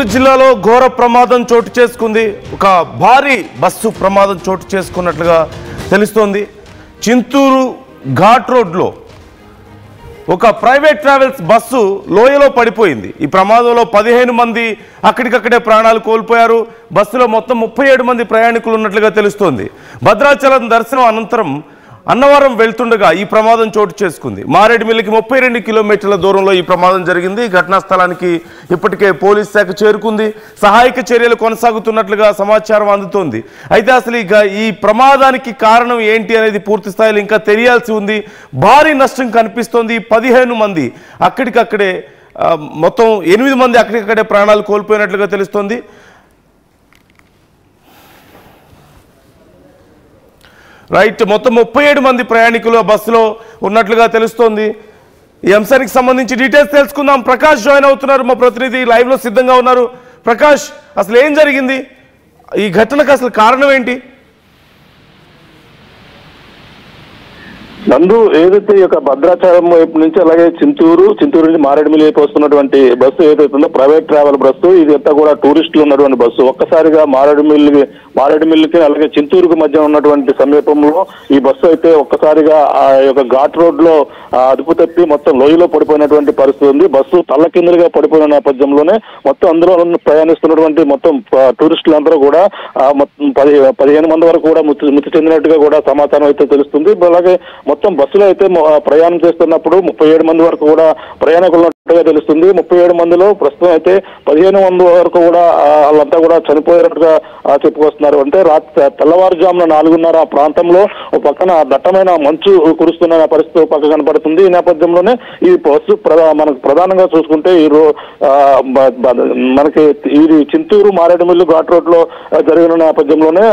చిత్తూరు జిల్లాలో ఘోర ప్రమాదం చోటు చేసుకుంది. ఒక భారీ బస్సు ప్రమాదం చోటు చేసుకున్నట్లుగా తెలుస్తోంది. చింతూరు ఘాట్ రోడ్లో ఒక ప్రైవేట్ ట్రావెల్స్ బస్సు లోయలో పడిపోయింది. ఈ ప్రమాదంలో 15 మంది అక్కడికక్కడే ప్రాణాలు కోల్పోయారు. బస్సులో మొత్తం 37 మంది ప్రయాణికులు ఉన్నట్లుగా తెలుస్తోంది. భద్రాచలం దర్శనం అనంతరం అన్నవరం వెళ్తుండగా ఈ ప్రమాదం చోటు చేసుకుంది. మారేడుమిల్లికి 32 కిలోమీటర్ల దూరంలో ఈ ప్రమాదం జరిగింది. ఘటనా స్థలానికి ఇప్పటికే పోలీస్ శాఖ చేరుకుంది. సహాయక చర్యలు కొనసాగుతున్నట్లుగా సమాచారం అందుతోంది. అయితే అసలు ఈ ప్రమాదానికి కారణం ఏంటి అనేది పూర్తి స్థాయిలో ఇంకా తెలియాల్సి ఉంది. భారీ నష్టం కనిపిస్తోంది. 15 మంది అక్కడికక్కడే, మొత్తం 8 మంది అక్కడికక్కడే ప్రాణాలు కోల్పోయినట్లుగా తెలుస్తోంది. రైట్, మొత్తం 37 మంది ప్రయాణికులు ఆ బస్సులో ఉన్నట్లుగా తెలుస్తోంది. ఈ అంశానికి సంబంధించి డీటెయిల్స్ తెలుసుకుందాం. ప్రకాష్ జాయిన్ అవుతున్నారు, మా ప్రతినిధి లైవ్ లో సిద్ధంగా ఉన్నారు. ప్రకాష్, అసలు ఏం జరిగింది? ఈ ఘటనకు అసలు కారణం ఏంటి? నందు, ఏదైతే ఈ యొక్క భద్రాచలం వైపు నుంచి అలాగే చింతూరు నుంచి మారేడుమిల్లి వైపు వస్తున్నటువంటి బస్సు ఏదైతుందో ప్రైవేట్ ట్రావెల్ బస్సు, ఇది అంతా కూడా టూరిస్టులు ఉన్నటువంటి బస్సు. ఒక్కసారిగా మారేడుమిల్లికి అలాగే చింతూరుకు మధ్య ఉన్నటువంటి సమీపంలో ఈ బస్సు అయితే ఒక్కసారిగా ఆ యొక్క ఘాట్ రోడ్ లో అదుపు తప్పి మొత్తం లోయలో పడిపోయినటువంటి పరిస్థితి ఉంది. బస్సు తల్లకిందులుగా పడిపోయిన నేపథ్యంలోనే మొత్తం అందులో ప్రయాణిస్తున్నటువంటి మొత్తం టూరిస్టులందరూ కూడా మొత్తం 15 మంది వరకు కూడా మృతి చెందినట్టుగా కూడా సమాచారం అయితే తెలుస్తుంది. అలాగే మొత్తం బస్సులో అయితే ప్రయాణం చేస్తున్నప్పుడు 37 మంది వరకు కూడా ప్రయాణికులు ఉన్నట్టుగా తెలుస్తుంది. 37 మందిలో ప్రస్తుతం అయితే 15 మంది వరకు కూడా వాళ్ళంతా కూడా చనిపోయినట్టుగా చెప్పుకొస్తున్నారు. అంటే తెల్లవారుజామున 4:30 ఆ ప్రాంతంలో పక్కన దట్టమైన మంచు కురుస్తున్న పరిస్థితి పక్క కనపడుతుంది. ఈ నేపథ్యంలోనే ఈ బస్సు మనకు ప్రధానంగా చూసుకుంటే మనకి ఈ చింతూరు మారేడుమిల్లి ఘాట్ రోడ్ లో జరిగిన నేపథ్యంలోనే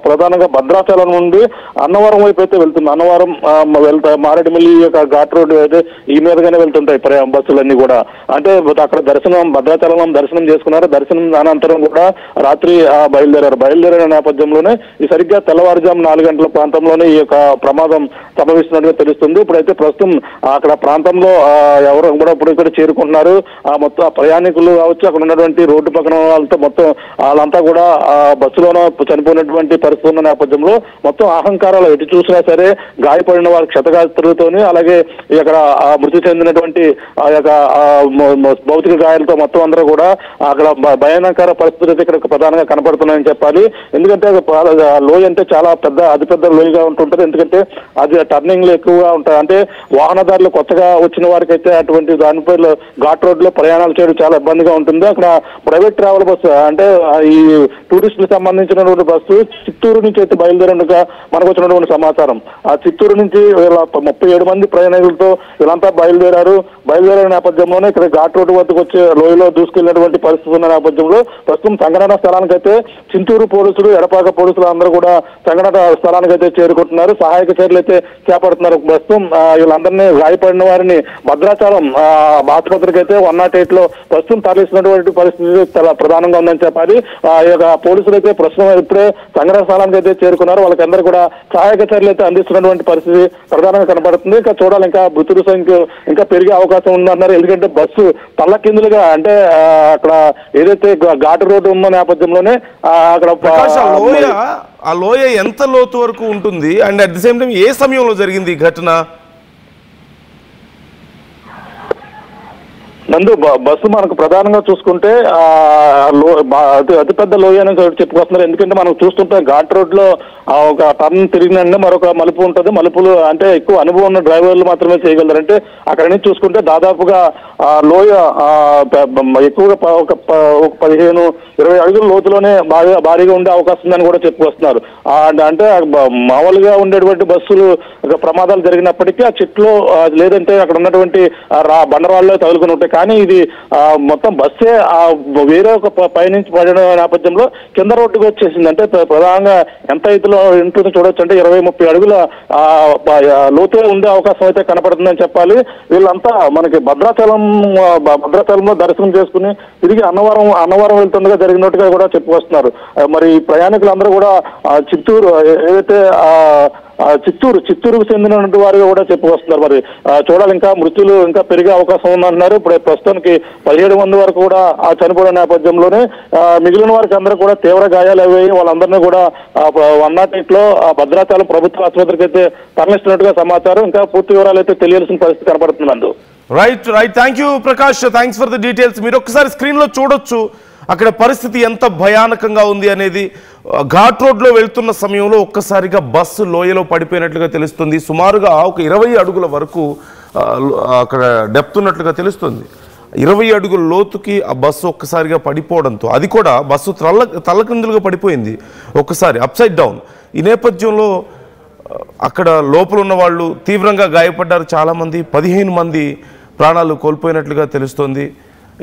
ప్రధానంగా భద్రాచలం నుండి అన్నవరం వైపు అయితే వెళ్తుంది. అన్నవరం మారేడుమిల్లి యొక్క ఘాట్ రోడ్ అయితే ఈ మీదగానే వెళ్తుంటాయి బస్సులన్నీ కూడా. అంటే అక్కడ భద్రాచలం దర్శనం చేసుకున్నారు. దర్శనం అనంతరం కూడా రాత్రి బయలుదేరిన నేపథ్యంలోనే ఈ సరిగ్గా తెల్లవారుజాము 4 గంటల ప్రాంతంలోనే ఈ యొక్క ప్రమాదం సంభవిస్తున్నట్టుగా తెలుస్తుంది. ఇప్పుడైతే ప్రస్తుతం అక్కడ ప్రాంతంలో ఎవరు కూడా ఇప్పుడు చేరుకుంటున్నారు. మొత్తం ప్రయాణికులు కావచ్చు, అక్కడ ఉన్నటువంటి రోడ్డు పక్కన వాళ్ళతో మొత్తం వాళ్ళంతా కూడా బస్సులోనూ చనిపోయినటువంటి పరిస్థితి ఉన్న నేపథ్యంలో మొత్తం అహంకారాలు ఎటు చూసినా సరే గాయపడిన వారి క్షతగాత్రులతోని అలాగే ఇక్కడ మృతి చెందినటువంటి ఆ యొక్క భౌతిక గాయాలతో మొత్తం అందరూ కూడా అక్కడ భయానకర పరిస్థితులు ఇక్కడ ప్రధానంగా కనపడుతున్నాయని చెప్పాలి. ఎందుకంటే లోయ అంటే చాలా అతిపెద్ద లోయగా ఉంటుంటది. ఎందుకంటే అది టర్నింగ్లు ఎక్కువగా ఉంటాయి. అంటే వాహనదారులు కొత్తగా వచ్చిన వారికి అయితే అటువంటి దానిపై ఘాట్ రోడ్ లో ప్రయాణాలు చేయడం చాలా ఇబ్బందిగా ఉంటుంది. అక్కడ ప్రైవేట్ ట్రావెల్ బస్సు అంటే ఈ టూరిస్టులకు సంబంధించినటువంటి బస్సు చిత్తూరు నుంచి అయితే బయలుదేరినట్టుగా మనకు వచ్చినటువంటి సమాచారం. ఆ చిత్తూరు నుంచి 37 మంది ప్రయాణికులతో వీళ్ళంతా బయలుదేరిన నేపథ్యంలోనే ఇక్కడ ఘాట్ రోడ్డు వద్దకు వచ్చి లోయలో దూసుకెళ్లినటువంటి పరిస్థితి ఉన్న నేపథ్యంలో ప్రస్తుతం సంఘటన స్థలానికైతే చింతూరు పోలీసులు, ఎడపాక పోలీసులు అందరూ కూడా సంఘటన స్థలానికైతే చేరుకుంటున్నారు. సహాయక చర్యలు అయితే చేపడుతున్నారు. ప్రస్తుతం వీళ్ళందరినీ గాయపడిన వారిని భద్రాచలం ఆసుపత్రికి అయితే 108 లో ప్రస్తుతం తరలిస్తున్నటువంటి పరిస్థితి చాలా ప్రధానంగా ఉందని చెప్పాలి. ఈ యొక్క పోలీసులు అయితే ప్రస్తుతం ఇప్పుడే సంఘటన స్థలానికి అయితే చేరుకున్నారు. వాళ్ళకందరూ కూడా సహాయక చర్యలు అయితే అందిస్తున్నటువంటి పరిస్థితి ప్రధానంగా కనబడుతుంది. ఇంకా చూడాలి, ఇంకా మృతుల సంఖ్య ఇంకా పెరిగే అవకాశం ఉందన్నారు. ఎందుకంటే బస్సు తల్లకిందులుగా అంటే అక్కడ ఏదైతే ఘాటు రోడ్డు ఉన్న నేపథ్యంలోనే అక్కడ ఆ లోయ ఎంత లోతు వరకు ఉంటుంది and at the same time ఏ సమయంలో జరిగింది ఈ ఘటన? నందు, బస్సు మనకు ప్రధానంగా చూసుకుంటే అతిపెద్ద లోయ అని చెప్పుకొస్తున్నారు. ఎందుకంటే మనం చూస్తుంటే ఘాట్ రోడ్ లో ఒక టర్న్ తిరిగినండి మరొక మలుపు ఉంటుంది. మలుపులు అంటే ఎక్కువ అనుభవం ఉన్న డ్రైవర్లు మాత్రమే చేయగలరు. అంటే అక్కడి నుంచి చూసుకుంటే దాదాపుగా లోయ ఎక్కువగా ఒక 15-20 అడుగుల లోతులోనే భారీగా ఉండే అవకాశం ఉందని కూడా చెప్పుకొస్తున్నారు. అంటే మామూలుగా ఉండేటువంటి బస్సులు ప్రమాదాలు జరిగినప్పటికీ ఆ చెట్లు లేదంటే అక్కడ ఉన్నటువంటి బండరాళ్ళలో తగులుకుని ఉంటాయి. కానీ ఇది మొత్తం బస్సే వేరే ఒక పైనుంచి పడిన నేపథ్యంలో కింద రోడ్డుకు వచ్చేసింది. అంటే ప్రధానంగా ఎంత ఎత్తులో ఉంటుందో చూడొచ్చు. అంటే 20-30 అడుగుల లోతే ఉండే అవకాశం అయితే కనపడుతుందని చెప్పాలి. వీళ్ళంతా మనకి భద్రాచలంలో దర్శనం చేసుకుని తిరిగి అన్నవరం వెళ్తుండగా జరిగినట్టుగా కూడా చెప్పుకొస్తున్నారు. మరి ప్రయాణికులందరూ కూడా చిత్తూరు ఏదైతే చిత్తూరుకు చెందినటువంటి వారిగా కూడా చెప్పుకొస్తున్నారు. మరి చూడాలి, ఇంకా మృతులు ఇంకా పెరిగే అవకాశం ఉందంటున్నారు. ఇప్పుడు ప్రస్తుతానికి 17 మంది వరకు కూడా చనిపోయిన నేపథ్యంలోనే మిగిలిన వారికి అందరూ కూడా తీవ్ర గాయాలు అయ్యాయి. వాళ్ళందరినీ కూడా 108 లో భద్రాచలం ప్రభుత్వ ఆసుపత్రికి అయితే తరలిస్తున్నట్టుగా సమాచారం. ఇంకా పూర్తి వివరాలు అయితే తెలియాల్సిన పరిస్థితి కనపడుతుందండి. Right. Thank you Prakash, thanks for the details. మీరు ఒక్కసారి స్క్రీన్ లో చూడొచ్చు అక్కడ పరిస్థితి ఎంత భయానకంగా ఉంది అనేది. ఘాట్ రోడ్లో వెళ్తున్న సమయంలో ఒక్కసారిగా బస్సు లోయలో పడిపోయినట్లుగా తెలుస్తుంది. సుమారుగా ఒక 20 అడుగుల వరకు అక్కడ డెప్త్ ఉన్నట్లుగా తెలుస్తుంది. 20 అడుగుల లోతుకి ఆ బస్సు ఒక్కసారిగా పడిపోవడంతో, అది కూడా బస్సు తల్లకిందులుగా పడిపోయింది ఒక్కసారి అప్సైడ్ డౌన్. ఈ నేపథ్యంలో అక్కడ లోపల ఉన్న వాళ్ళు తీవ్రంగా గాయపడ్డారు. చాలామంది 15 మంది ప్రాణాలు కోల్పోయినట్లుగా తెలుస్తోంది.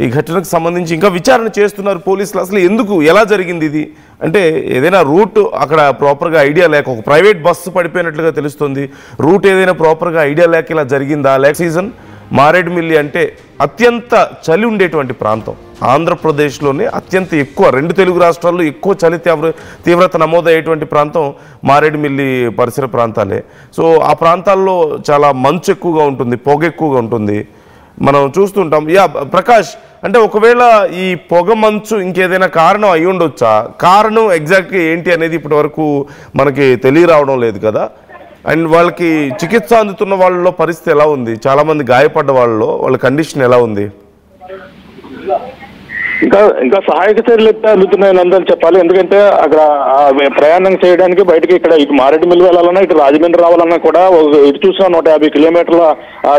ఈ ఘటనకు సంబంధించి ఇంకా విచారణ చేస్తున్నారు పోలీసులు. అసలు ఎందుకు, ఎలా జరిగింది ఇది అంటే ఏదైనా రూట్ అక్కడ ప్రాపర్గా ఐడియా లేక, ఒక ప్రైవేట్ బస్సు పడిపోయినట్లుగా తెలుస్తుంది. రూట్ ఏదైనా ప్రాపర్గా ఐడియా లేక ఇలా జరిగిందా? లేక సీజన్ మారేడుమిల్లి అంటే అత్యంత చలి ఉండేటువంటి ప్రాంతం. ఆంధ్రప్రదేశ్లోనే అత్యంత ఎక్కువ, 2 తెలుగు రాష్ట్రాల్లో ఎక్కువ చలి తీవ్రత నమోదయ్యేటువంటి ప్రాంతం మారేడుమిల్లి పరిసర ప్రాంతాలే. సో ఆ ప్రాంతాల్లో చాలా మంచు ఎక్కువగా ఉంటుంది, పొగ ఎక్కువగా ఉంటుంది, మనం చూస్తుంటాం. ప్రకాష్, అంటే ఒకవేళ ఈ పొగ మంచు ఇంకేదైనా కారణం అయి ఉండొచ్చా? కారణం ఎగ్జాక్ట్గా ఏంటి అనేది ఇప్పటి వరకు మనకి తెలియరావడం లేదు కదా. అండ్ వాళ్ళకి చికిత్స అందుతున్న వాళ్ళలో పరిస్థితి ఎలా ఉంది? చాలా మంది గాయపడ్డ వాళ్ళ కండిషన్ ఎలా ఉంది? ఇంకా సహాయక చర్యలు అయితే అందుతున్నాయని అందరూ చెప్పాలి. ఎందుకంటే అక్కడ ప్రయాణం చేయడానికి బయటకి ఇక్కడ ఇటు మారేడుమిల్లి వెళ్ళాలన్నా, ఇటు రాజమండ్రి రావాలన్నా కూడా ఇటు చూసిన 150 కిలోమీటర్ల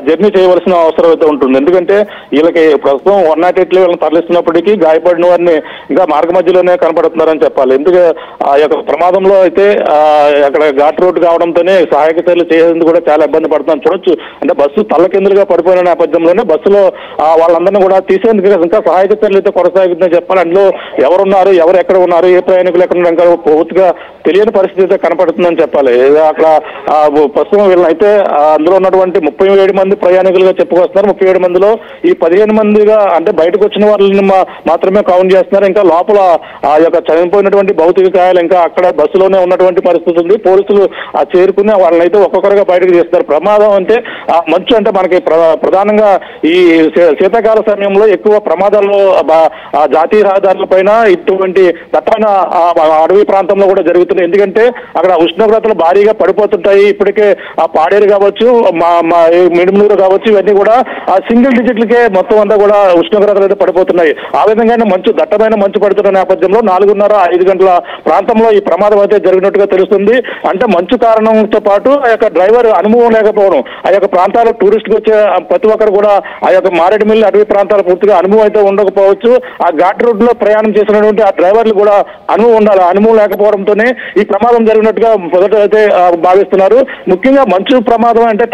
జర్నీ చేయవలసిన అవసరం అయితే ఉంటుంది. ఎందుకంటే వీళ్ళకి ప్రస్తుతం 108 వీళ్ళని తరలిస్తున్నప్పటికీ గాయపడిన వారిని ఇంకా మార్గ మధ్యలోనే కనపడుతున్నారని చెప్పాలి. ఎందుకంటే ఆ యొక్క ప్రమాదంలో అయితే అక్కడ ఘాట్ రోడ్డు కావడంతోనే సహాయక చర్యలు చేసేందుకు కూడా చాలా ఇబ్బంది పడుతున్నాం చూడొచ్చు. అంటే బస్సు తల్లకిందులుగా పడిపోయిన నేపథ్యంలోనే బస్సులో వాళ్ళందరినీ కూడా తీసేందుకు ఇంకా సహాయక చర్యలు అయితే కొనసాగుతుందని చెప్పాలి. అందులో ఎవరున్నారు, ఎవరు ఎక్కడ ఉన్నారు, ఏ ప్రయాణికులు ఎక్కడ ఉన్నారు పూర్తిగా తెలియని పరిస్థితి అయితే కనపడుతుందని చెప్పాలి. అక్కడ ప్రస్తుతం వీళ్ళనైతే అందులో ఉన్నటువంటి 37 మంది ప్రయాణికులుగా చెప్పుకొస్తున్నారు. 37 మందిలో ఈ 15 మందిగా అంటే బయటకు వచ్చిన వాళ్ళని మాత్రమే కౌంట్ చేస్తున్నారు. ఇంకా లోపల ఆ యొక్క చనిపోయినటువంటి భౌతిక కాయాలు ఇంకా అక్కడ బస్సులోనే ఉన్నటువంటి పరిస్థితి ఉంది. పోలీసులు చేరుకుని వాళ్ళని అయితే ఒక్కొక్కరుగా బయటకు తీస్తారు. ప్రమాదం అంటే మంచు అంటే మనకి ప్రధానంగా ఈ శీతాకాల సమయంలో ఎక్కువ ప్రమాదాలు జాతీయ రహదారుల పైన ఇటువంటి దట్టమైన అడవి ప్రాంతంలో కూడా జరుగుతున్నాయి. ఎందుకంటే అక్కడ ఉష్ణోగ్రతలు భారీగా పడిపోతుంటాయి. ఇప్పటికే పాడేరు కావచ్చు, మిడుమూరు కావచ్చు, ఇవన్నీ కూడా సింగిల్ డిజిట్లకే మొత్తం అంతా కూడా ఉష్ణోగ్రతలు అయితే పడిపోతున్నాయి. ఆ విధంగానే దట్టమైన మంచు పడుతున్న నేపథ్యంలో 4:30-5 గంటల ప్రాంతంలో ఈ ప్రమాదం అయితే జరిగినట్టుగా తెలుస్తుంది. అంటే మంచు కారణంతో పాటు ఆ యొక్క డ్రైవర్ అనుభవం లేకపోవడం, ఆ యొక్క ప్రాంతాలకు టూరిస్ట్కి వచ్చే ప్రతి ఒక్కరు కూడా ఆ యొక్క మారేడుమిల్లి అడవి ప్రాంతాలు పూర్తిగా అనుభవం అయితే ఉండకపోవచ్చు. ఆ ఘాట్ రోడ్ లో ప్రయాణం చేసినటువంటి ఆ డ్రైవర్లు కూడా అనుభవం ఉండాలి. అనుభవం లేకపోవడంతోనే ఈ ప్రమాదం జరిగినట్టుగా మొదట అయితే భావిస్తున్నారు. ముఖ్యంగా మంచు ప్రమాదం అంటే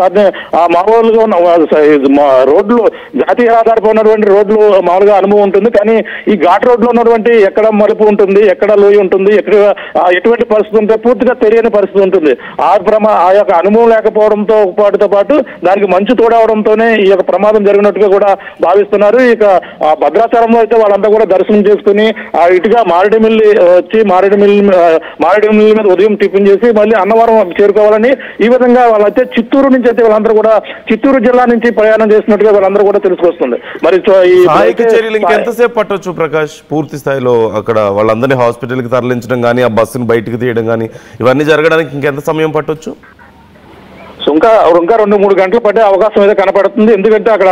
మామూలుగా ఉన్న రోడ్లు, జాతీయ రహదారిపై ఉన్నటువంటి రోడ్లు మామూలుగా అనుభవం ఉంటుంది. కానీ ఈ ఘాట్ రోడ్ లో ఉన్నటువంటి ఎక్కడ మలుపు ఉంటుంది, ఎక్కడ లోయ ఉంటుంది, ఎటువంటి పరిస్థితి ఉంటే పూర్తిగా తెలియని పరిస్థితి ఉంటుంది. ఆ యొక్క అనుభవం లేకపోవడంతో పాటు దానికి మంచు తోడవడంతోనే ఈ యొక్క ప్రమాదం జరిగినట్టుగా కూడా భావిస్తున్నారు. ఇక భద్రాచలంలో అయితే వాళ్ళంతా కూడా దర్శనం చేసుకుని ఇటుగా మారేడుమిల్లి వచ్చి మారేడుమిల్లి మీద ఉదయం టిఫిన్ చేసి మళ్ళీ అన్నవరం చేరుకోవాలని ఈ విధంగా వాళ్ళైతే చిత్తూరు నుంచి అయితే వాళ్ళందరూ కూడా చిత్తూరు జిల్లా నుంచి ప్రయాణం చేసినట్టుగా వాళ్ళందరూ కూడా తెలుసుకొస్తుంది. మరి ఎంతసేపు పట్టొచ్చు ప్రకాష్ పూర్తి స్థాయిలో అక్కడ వాళ్ళందరినీ హాస్పిటల్కి తరలించడం కానీ, ఆ బస్సును బయటకు తీయడం కానీ ఇవన్నీ జరగడానికి ఇంకెంత సమయం పట్టొచ్చు? ఇంకా 2-3 గంటలు పట్టే అవకాశం అయితే కనపడుతుంది. ఎందుకంటే అక్కడ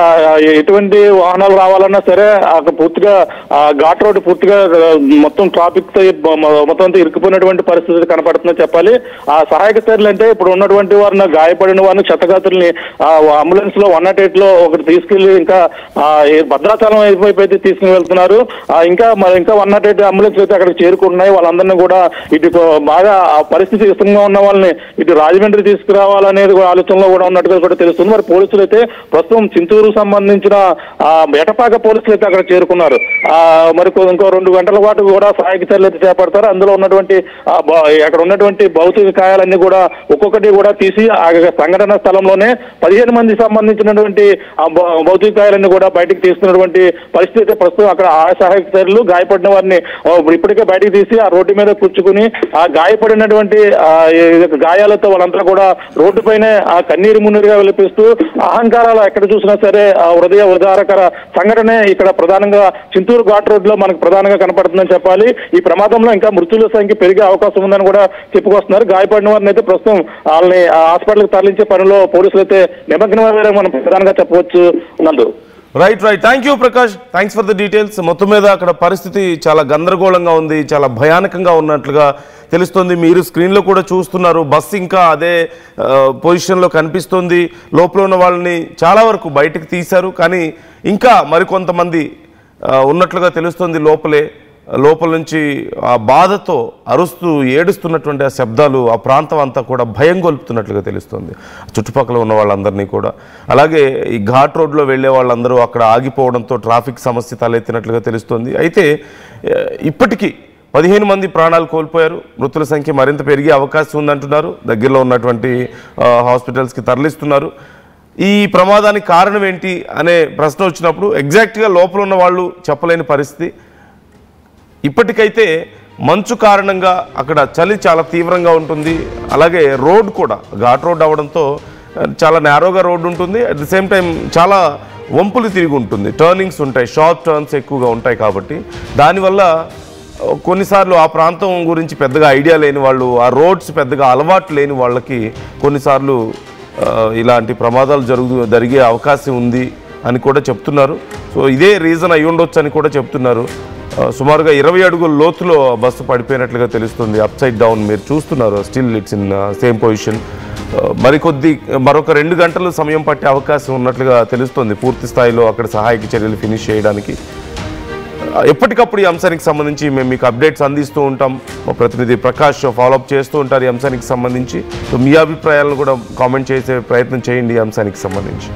ఎటువంటి వాహనాలు రావాలన్నా సరే అక్కడ పూర్తిగా ఘాట్ రోడ్డు పూర్తిగా మొత్తం ట్రాఫిక్ తో మొత్తం అంతా ఇరుక్కుపోయినటువంటి పరిస్థితి కనపడుతుందని చెప్పాలి. ఆ సహాయక చర్యలు అంటే ఇప్పుడు ఉన్నటువంటి వారిని, గాయపడిన వారిని, క్షతగాతుల్ని అంబులెన్స్ లో 108 లో ఒకటి తీసుకెళ్లి ఇంకా భద్రాచలం వైపు అయితే తీసుకుని వెళ్తున్నారు. ఇంకా 108 అంబులెన్స్ అయితే అక్కడికి చేరుకుంటున్నాయి. వాళ్ళందరినీ కూడా ఇటు బాగా పరిస్థితి ఇష్టంగా ఉన్న వాళ్ళని ఇటు రాజమండ్రి తీసుకురావాలనేది ఆలోచనలో కూడా ఉన్నట్టుగా కూడా తెలుస్తుంది. మరి పోలీసులు అయితే ప్రస్తుతం చింతూరు సంబంధించిన ఎటపాక పోలీసులు అయితే అక్కడ చేరుకున్నారు. మరి ఇంకో 2 గంటల పాటు కూడా సహాయక చర్యలు అయితే చేపడతారు. అందులో ఉన్నటువంటి అక్కడ ఉన్నటువంటి భౌతిక కాయాలన్నీ కూడా ఒక్కొక్కటి కూడా తీసి ఆ సంఘటన స్థలంలోనే 15 మంది సంబంధించినటువంటి భౌతిక కాయాలన్నీ కూడా బయటకు తీస్తున్నటువంటి పరిస్థితి అయితే ప్రస్తుతం అక్కడ ఆ సహాయక చర్యలు గాయపడిన వారిని ఇప్పటికే బయటకు తీసి ఆ రోడ్డు మీద కూర్చుకుని ఆ గాయపడినటువంటి గాయాలతో వాళ్ళంతా కూడా రోడ్డు పైనే ఆ కన్నీరు మున్నీరుగా విలపిస్తూ అహంకారాలు ఎక్కడ చూసినా సరే హృదయ ఉదారకర సంఘటనే ఇక్కడ ప్రధానంగా చింతూరు ఘాట్ రోడ్ లో మనకు ప్రధానంగా కనపడుతుందని చెప్పాలి. ఈ ప్రమాదంలో ఇంకా మృతుల సంఖ్య పెరిగే అవకాశం ఉందని కూడా చెప్పుకొస్తున్నారు. గాయపడిన వారిని అయితే ప్రస్తుతం వాళ్ళని హాస్పిటల్కి తరలించే పనిలో పోలీసులు అయితే నిమగ్నమయ్యారని మనం ప్రధానంగా చెప్పవచ్చు. నందు right. Thank you Prakash, thanks for the details. మొత్తం మీద అక్కడ పరిస్థితి చాలా గందరగోళంగా ఉంది, చాలా భయానకంగా ఉన్నట్లుగా తెలుస్తుంది. మీరు స్క్రీన్లో కూడా చూస్తున్నారు, బస్సు ఇంకా అదే పొజిషన్లో కనిపిస్తుంది. లోపల ఉన్న వాళ్ళని చాలా వరకు బయటకు తీశారు, కానీ ఇంకా మరికొంతమంది ఉన్నట్లుగా తెలుస్తుంది. లోపల నుంచి ఆ బాధతో అరుస్తూ ఏడుస్తున్నటువంటి ఆ శబ్దాలు ఆ ప్రాంతం అంతా కూడా భయం గొలుపుతున్నట్లుగా తెలుస్తుంది చుట్టుపక్కల ఉన్న వాళ్ళందరినీ కూడా. అలాగే ఈ ఘాట్ రోడ్లో వెళ్ళే వాళ్ళందరూ అక్కడ ఆగిపోవడంతో ట్రాఫిక్ సమస్య తలెత్తినట్లుగా తెలుస్తుంది. అయితే ఇప్పటికీ 15 మంది ప్రాణాలు కోల్పోయారు. మృతుల సంఖ్య మరింత పెరిగే అవకాశం ఉందంటున్నారు. దగ్గరలో ఉన్నటువంటి హాస్పిటల్స్కి తరలిస్తున్నారు. ఈ ప్రమాదానికి కారణం ఏంటి అనే ప్రశ్న వచ్చినప్పుడు ఎగ్జాక్ట్గా లోపల ఉన్న వాళ్ళు చెప్పలేని పరిస్థితి. ఇప్పటికైతే మంచు కారణంగా అక్కడ చలి చాలా తీవ్రంగా ఉంటుంది. అలాగే రోడ్ కూడా ఘాట్ రోడ్ అవడంతో చాలా నేరోగా రోడ్డు ఉంటుంది. అట్ ది సేమ్ టైం చాలా వంపులు తిరిగి ఉంటుంది, టర్నింగ్స్ ఉంటాయి, షార్ప్ టర్న్స్ ఎక్కువగా ఉంటాయి. కాబట్టి దానివల్ల కొన్నిసార్లు ఆ ప్రాంతం గురించి పెద్దగా ఐడియా లేని వాళ్ళు, ఆ రోడ్స్ పెద్దగా అలవాటు లేని వాళ్ళకి కొన్నిసార్లు ఇలాంటి ప్రమాదాలు జరిగే అవకాశం ఉంది అని కూడా చెప్తున్నారు. సో ఇదే రీజన్ అయి ఉండొచ్చు అని కూడా చెప్తున్నారు. సుమారుగా 20 అడుగుల లోతులో బస్సు పడిపోయినట్లుగా తెలుస్తుంది. అప్ సైడ్ డౌన్ మీరు చూస్తున్నారు, still it's in same position. మరొక 2 గంటలు సమయం పట్టే అవకాశం ఉన్నట్లుగా తెలుస్తుంది పూర్తి స్థాయిలో అక్కడ సహాయక చర్యలు ఫినిష్ చేయడానికి. ఎప్పటికప్పుడు ఈ అంశానికి సంబంధించి మేము మీకు అప్డేట్స్ అందిస్తూ ఉంటాం. మా ప్రతినిధి ప్రకాష్ ఫాలోఅప్ చేస్తూ ఉంటారు ఈ అంశానికి సంబంధించి. సో మీ అభిప్రాయాలను కూడా కామెంట్ చేసే ప్రయత్నం చేయండి ఈ అంశానికి సంబంధించి.